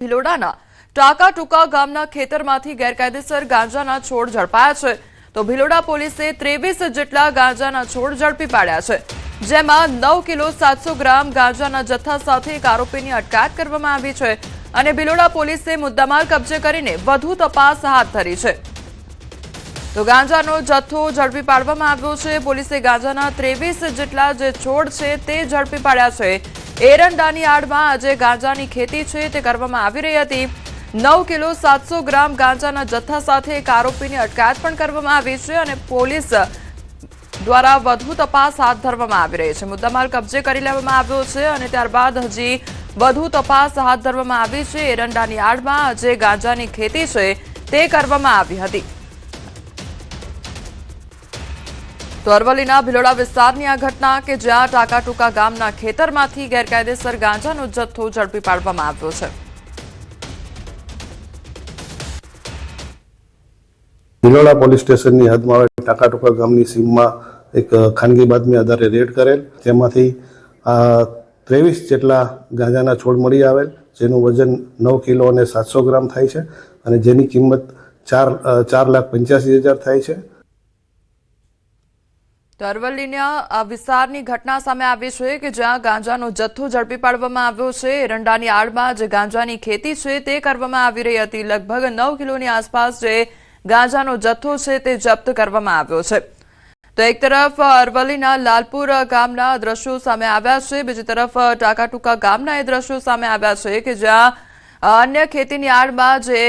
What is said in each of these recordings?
ભિલોડાના ટાકા ટુકા ગામના ખેતરમાંથી ગેરકાયદેસર ગાંજાના છોડ ઝડપાયા છે તો ભિલોડા પોલીસે 23 જેટલા ગાંજાના છોડ ઝડપી પાડ્યા છે જેમાં 9 કિલો 700 ગ્રામ ગાંજાના જથ્થા સાથે એક આરોપીની અટકાયત કરવામાં આવી છે અને ભિલોડા પોલીસે મુદ્દામાલ કબજે કરીને વધુ તપાસ હાથ ધરી છે તો ગાંજાનો જથ્થો ઝડપી પાડવામાં આવ્યો છે પોલીસે ગાંજાના 23 જેટલા જે છોડ છે તે ઝડપી પાડ્યા છે એરંડાની આડમાં આજે ગાંજાની ખેતી છે તે કરવામાં આવી રહી હતી 9 કિલો 700 ગ્રામ ગાંજાના જથ્થા સાથે એક આરોપીની અટકાયત પણ કરવામાં આવી છે અને પોલીસ દ્વારા વધુ તપાસ હાથ ધરવામાં આવી રહી છે મુદ્દામાલ કબજે કરી લેવામાં આવ્યો છે અને ત્યારબાદ હજી વધુ તપાસ હાથ ધરવામાં આવી છે એરંડાની આડમાં આજે ગાંજાની ખેતી છે તે કરવામાં આવી હતી તો અરવલ્લીના ભિલોડા વિસ્તારની આ ઘટના કે જ્યાં ટાકા ટુકા ગામના ખેતરમાંથી ગેરકાયદેસર ગાંજાનો જથ્થો ઝડપી પાડવામાં આવ્યો છે ભિલોડા પોલીસ સ્ટેશનની હદમાં ટાકા ટુકા ગામની સીમમાં એક ખાનગી બાતમી આધારે રેડ કરેલ જેમાંથી 23 જેટલા ગાંજાના છોડ મળી આવેલ જેનું વજન 9 કિલો અને 700 ગ્રામ થાય છે અને જેની કિંમત 4,85,000 થાય છે તો અરવલ્લીના આ વિસ્તારની ઘટના સામે આવી છે કે જ્યાં ગાંજાનો જથ્થો ઝડપી પાડવામાં આવ્યો છે એરંડાની આડમાં જે ગાંજાની ખેતી છે તે કરવામાં આવી રહી હતી લગભગ 9 કિલોની આસપાસ જે ગાંજાનો જથ્થો છે તે જપ્ત કરવામાં આવ્યો છે તો એક તરફ અરવલ્લીના લાલપુર ગામના દ્રશ્યો સામે આવ્યા છે બીજી તરફ ટાકા ટુકા ગામના એ દ્રશ્યો સામે આવ્યા છે કે જ્યાં અન્ય ખેતીની આડમાં જે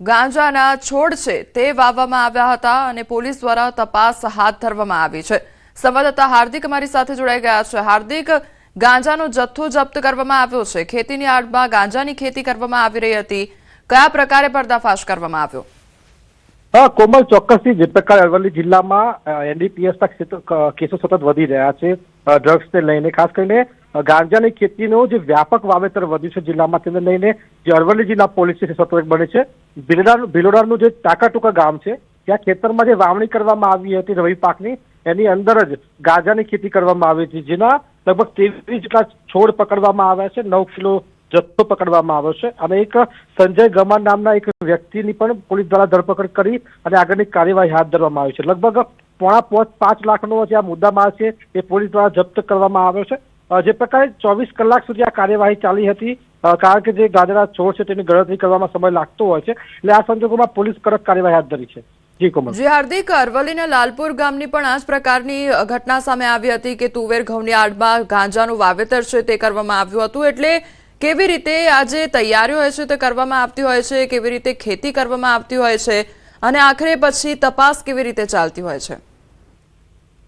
ગાંજાના છોડ છે તે વાવવામાં આવ્યા હતા અને પોલીસ દ્વારા તપાસ હાથ ધરવામાં આવી છે સંવાદદાતા હાર્દિક અમારી સાથે જોડાઈ ગયા છે હાર્દિક ગાંજાનો જથ્થો જપ્ત કરવામાં આવ્યો છે ખેતીની આડમાં ગાંજાની ખેતી કરવામાં આવી રહી હતી કયા પ્રકારે પર્દાફાશ કરવામાં આવ્યો કોમલ ચોક્કસથી જે પ્રકારે અરવલ્લી જિલ્લામાં એનડીપીએસના કેસો સતત વધી રહ્યા છે ડ્રગ્સને લઈને ખાસ કરીને ગાંજાની ખેતીનો જે વ્યાપક વાવેતર વધ્યું છે જિલ્લામાં તેને લઈને જે અરવલ્લી જિલ્લા પોલીસ છે સતર્ક બને છે ભિલોડાનું જે ટાકા ટુકા ગામ છે ત્યાં ખેતરમાં જે વાવણી કરવામાં આવી હતી રવિ પાકની એની અંદર જ ગાંજાની ખેતી કરવામાં આવી હતી જેના લગભગ 23 જેટલા છોડ પકડવામાં આવ્યા છે 9 કિલો જથ્થો પકડવામાં આવ્યો છે અને એક સંજય ગમાન નામના એક વ્યક્તિની પણ પોલીસ દ્વારા ધરપકડ કરી અને આગળની કાર્યવાહી હાથ ધરવામાં આવી છે લગભગ 5.5 લાખનો જે આ મુદ્દામાલ છે એ પોલીસ દ્વારા જપ્ત કરવામાં આવ્યો છે જે પ્રકારે 24 કલાક સુધી આ કાર્યવાહી ચાલી હતી કારણ કે જે ગાંજાના છોડ છે તેની ગણતરી કરવામાં સમય લાગતો હોય છે એટલે આ સંજોગોમાં પોલીસ કડક કાર્યવાહી હાથ ધરી છે જી કોમલ જી હાર્દિક અરવલ્લીના લાલપુર ગામની પણ આ જ પ્રકારની ઘટના સામે આવી હતી કે તુવેર ઘઉંની આડમાં ગાંજાનું વાવેતર છે તે કરવામાં આવ્યું હતું એટલે કેવી રીતે આ જે તૈયારીઓ હોય છે તે કરવામાં આવતી હોય છે કેવી રીતે ખેતી કરવામાં આવતી હોય છે અને આખરે પછી તપાસ કેવી રીતે ચાલતી હોય છે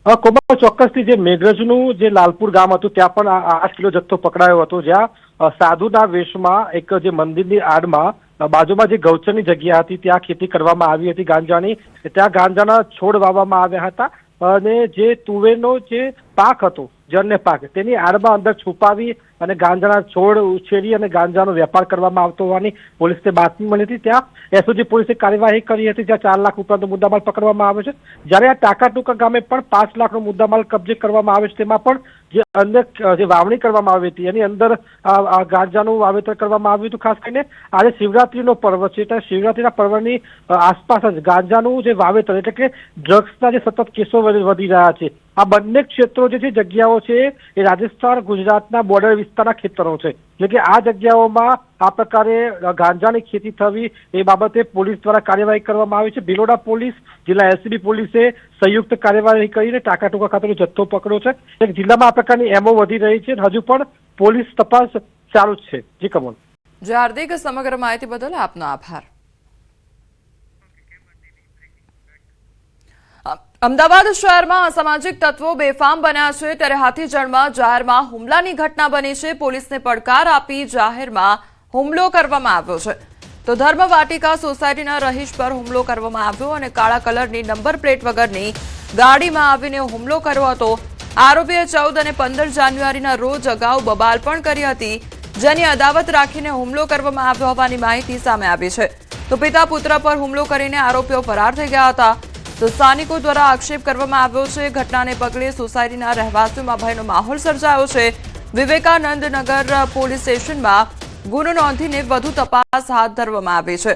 કોમલ ચોક્કસથી જે મેઘરજનું જે લાલપુર ગામ હતું ત્યાં પણ 8 કિલો જથ્થો પકડાયો હતો જ્યાં સાધુના વેશમાં એક જે મંદિરની આડમાં બાજુમાં જે ગૌચરની જગ્યા હતી ત્યાં ખેતી કરવામાં આવી હતી ગાંજાની ત્યાં ગાંજાના છોડ વાવવામાં આવ્યા હતા અને જે તુવેરનો જે પાક હતો જન્ય પાક તેની આડમાં અંદર છુપાવી અને ગાંજાના છોડ ઉછેરી અને ગાંજાનો વેપાર કરવામાં આવતો હોવાની પોલીસને બાતમી મળી હતી ત્યાં એસઓજી પોલીસે કાર્યવાહી કરી હતી જ્યાં 4 લાખ રૂપિયાનો મુદ્દામાલ પકડવામાં આવ્યો છે જ્યારે આ ટાકા ટુકા ગામે પણ 5 લાખનો મુદ્દામાલ કબજે કરવામાં આવ્યો છે તેમાં પણ જે અન્ય જે વાવણી કરવામાં આવી હતી એની અંદર ગાંજાનું વાવેતર કરવામાં આવ્યું હતું ખાસ કરીને આજે શિવરાત્રીનો પર્વ છે એટલે શિવરાત્રીના પર્વની આસપાસ જ ગાંજાનું જે વાવેતર એટલે કે ડ્રગ્સના જે સતત કેસો વધી રહ્યા છે આ બંને ક્ષેત્રો જે જગ્યાઓ છે એ રાજસ્થાન ગુજરાતના બોર્ડર વિસ્તારના ખેતરો છે એટલે કે આ જગ્યાઓમાં આ પ્રકારે ગાંજાની ખેતી થવી એ બાબતે પોલીસ દ્વારા કાર્યવાહી કરવામાં આવી છે ભિલોડા પોલીસ જિલ્લા એલસીબી પોલીસે સંયુક્ત કાર્યવાહી કરીને ટાકા ટુકા ખાતેનો જથ્થો પકડ્યો છે એક જિલ્લામાં આ પ્રકારની એમઓ વધી રહી છે હજુ પણ પોલીસ તપાસ ચાલુ જ છે જી કમલ જી હાર્દિક સમગ્ર માહિતી બદલ આપનો આભાર અમદાવાદ શહેરમાં અસામાજિક તત્વો બેફામ બન્યા છે ત્યારે હાથીજણમાં જાહેરમાં હુમલાની ઘટના બની છે પોલીસને પડકાર આપી જાહેરમાં હુમલો કરવામાં આવ્યો છે તો ધર્મવાટિકા સોસાયટીના રહીશ પર હુમલો કરવામાં આવ્યો અને કાળા કલરની નંબર પ્લેટ વગરની ગાડીમાં આવીને હુમલો કર્યો હતો આરોપીએ 14 અને 15 જાન્યુઆરીના રોજ અગાઉ બબાલ પણ કરી હતી જેની અદાવત રાખીને હુમલો કરવામાં આવ્યો હોવાની માહિતી સામે આવી છે તો પિતા પુત્ર પર હુમલો કરીને આરોપીઓ ફરાર થઈ ગયા હતા તો સ્થાનિકો દ્વારા આક્ષેપ કરવામાં આવ્યો છે ઘટનાને પગલે સોસાયટીના રહેવાસીઓમાં ભયનો માહોલ સર્જાયો છે વિવેકાનંદ નગર પોલીસ સ્ટેશનમાં ગુનો નોંધીને વધુ તપાસ હાથ ધરવામાં આવી છે।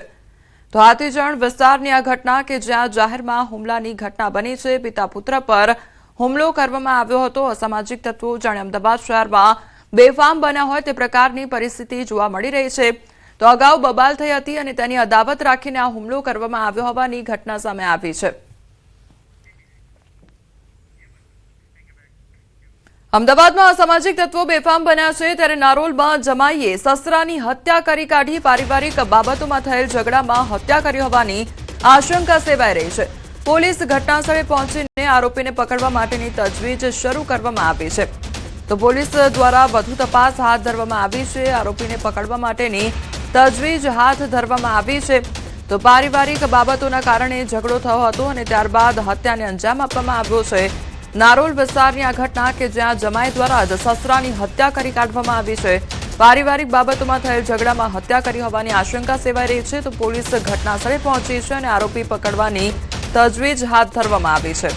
તો હાથીજણ વિસ્તારની આ ઘટના કે જ્યાં જાહેરમાં હુમલાની ઘટના બની છે, પિતા પુત્ર પર હુમલો કરવામાં આવ્યો હતો। અસામાજિક તત્વો જાણે અમદાવાદ શહેરમાં બેફામ બન્યા હોય તે પ્રકારની પરિસ્થિતિ જોવા મળી રહી છે। તો અગાઉ બબાલ થઈ હતી અને તેની અદાવત રાખીને આ હુમલો કરવામાં આવ્યો હોવાની ઘટના સામે આવી છે। અમદાવાદમાં અસામાજિક તત્વો બેફામ બન્યા છે, ત્યારે નારોલમાં જમાઈએ સસરાની હત્યા કરી કાઢી। પારિવારિક બાબતોમાં થયેલ ઝઘડામાં હત્યા કરી હોવાની આશંકા સેવાઈ રહી છે। પોલીસ ઘટનાસ્થળે પહોંચીને આરોપીને પકડવા માટેની તજવીજ શરૂ કરવામાં આવી છે। તો પોલીસ દ્વારા વધુ તપાસ હાથ ધરવામાં આવી છે। આરોપીને પકડવા માટેની તજવીજ હાથ ધરવામાં આવી છે। તો પારિવારિક બાબતોના કારણે ઝઘડો થયો હતો અને ત્યારબાદ હત્યાને અંજામ આપવામાં આવ્યો છે। નારોલ વિસ્તારની આ ઘટના કે જ્યાં જમાઈ દ્વારા જ સસરાની હત્યા કરી કાઢવામાં આવી છે। પારિવારિક બાબતોમાં થયેલ ઝઘડામાં હત્યા કરી હોવાની આશંકા સેવાઈ રહી છે। તો પોલીસ ઘટનાસ્થળે પહોંચી છે અને આરોપી પકડવાની તજવીજ હાથ ધરવામાં આવી છે।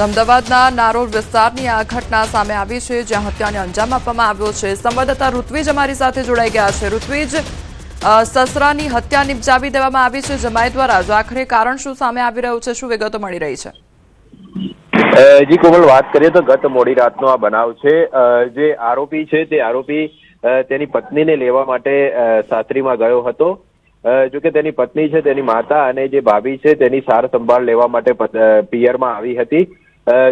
અમદાવાદના નારોલ વિસ્તારની આ ઘટના સામે આવી છે, જ્યાં હત્યાને અંજામ આપવામાં આવ્યો છે। સંવાદદાતા ઋત્વિજ અમારી સાથે જોડાઈ ગયા છે। ઋત્વિજ, સસરાની હત્યા નિપજાવી દેવામાં આવી છે જમાઈ દ્વારા, જો આખરે કારણ શું સામે આવી રહ્યું છે, શું વિગતો મળી રહી છે? જી કોમલ, વાત કરીએ તો ગત મોડી રાતનો આ બનાવ છે। જે આરોપી છે તે આરોપી તેની પત્નીને લેવા માટે સાસરીમાં ગયો હતો। જો કે તેની પત્ની છે, તેની માતા અને જે ભાભી છે તેની સાર સંભાળ લેવા માટે પિયરમાં આવી હતી।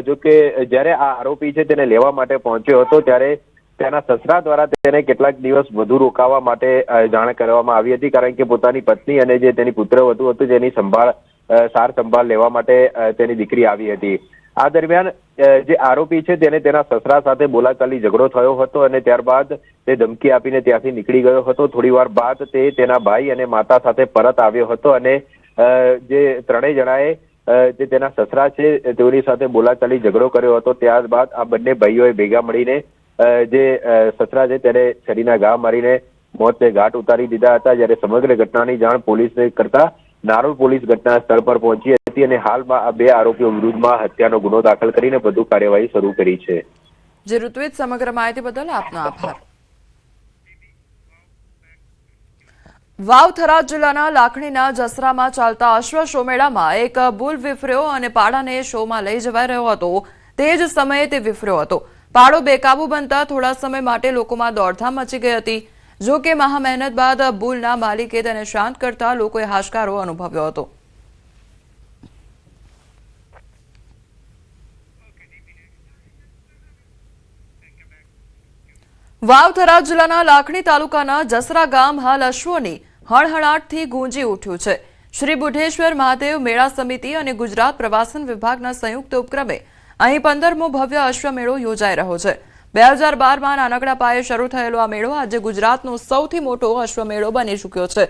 જો કે જ્યારે આ આરોપી છે તેને લેવા માટે પહોંચ્યો હતો ત્યારે તેના સસરા દ્વારા તેને કેટલાક દિવસ વધુ રોકાવા માટે જાણ કરવામાં આવી હતી, કારણ કે પોતાની પત્ની અને જે તેની પુત્રવધુ હતું તેની સાર સંભાળ લેવા માટે તેની દીકરી આવી હતી। આ દરમિયાન જે આરોપી છે તેને તેના સસરા સાથે બોલાચાલી ઝઘડો થયો હતો અને ત્યારબાદ તે ધમકી આપીને ત્યાંથી નીકળી ગયો હતો। થોડીવાર બાદ તે તેના ભાઈ અને માતા સાથે પરત આવ્યો હતો અને જે ત્રણેય જણાએ જે તેના સસરા છે તેઓની સાથે બોલાચાલી ઝઘડો કર્યો હતો। ત્યારબાદ આ બંને ભાઈઓએ ભેગા મળીને જે સસરા છે તેને છરીના ઘા મારીને મોતને ઘાટ ઉતારી દીધા હતા। જ્યારે સમગ્ર ઘટનાની જાણ પોલીસને કરતા નારોલ પોલીસ ઘટના સ્થળ પર પહોંચી હતી અને હાલમાં આ બે આરોપીઓ વિરુદ્ધમાં હત્યાનો ગુનો દાખલ કરીને વધુ કાર્યવાહી શરૂ કરી છે। જે ઋત્વિજ, સમગ્ર માહિતી બદલ આપનો આભાર। વાવ થરાદ જિલ્લાના લાખણીના જસરામાં ચાલતા અશ્વ શો મેળામાં એક બુલ વિફર્યો અને પાડાને શોમાં લઈ જવાઈ રહ્યો હતો। તે જ સમયે તે વિફર્યો હતો। પાડો બેકાબુ બનતા થોડા સમય માટે લોકોમાં દોડધામ મચી ગઈ હતી। જો કે મહા મહેનત બાદ બુલના માલિકે તેને શાંત કરતા લોકોએ હાશકારો અનુભવ્યો હતો। વાવ થરાદ જિલ્લાના લાખણી તાલુકાના જસરા ગામ હાલ અશ્વોની હણહણાટથી ગુંજી ઉઠ્યું છે। શ્રી બુઢેશ્વર મહાદેવ મેળા સમિતિ અને ગુજરાત પ્રવાસન વિભાગના સંયુક્ત ઉપક્રમે અહીં 15મો ભવ્ય અશ્વમેળો યોજાઈ રહ્યો છે। 2012માં નાનકડા પાયે શરૂ થયેલો આ મેળો આજે ગુજરાતનો સૌથી મોટો અશ્વમેળો બની ચૂક્યો છે।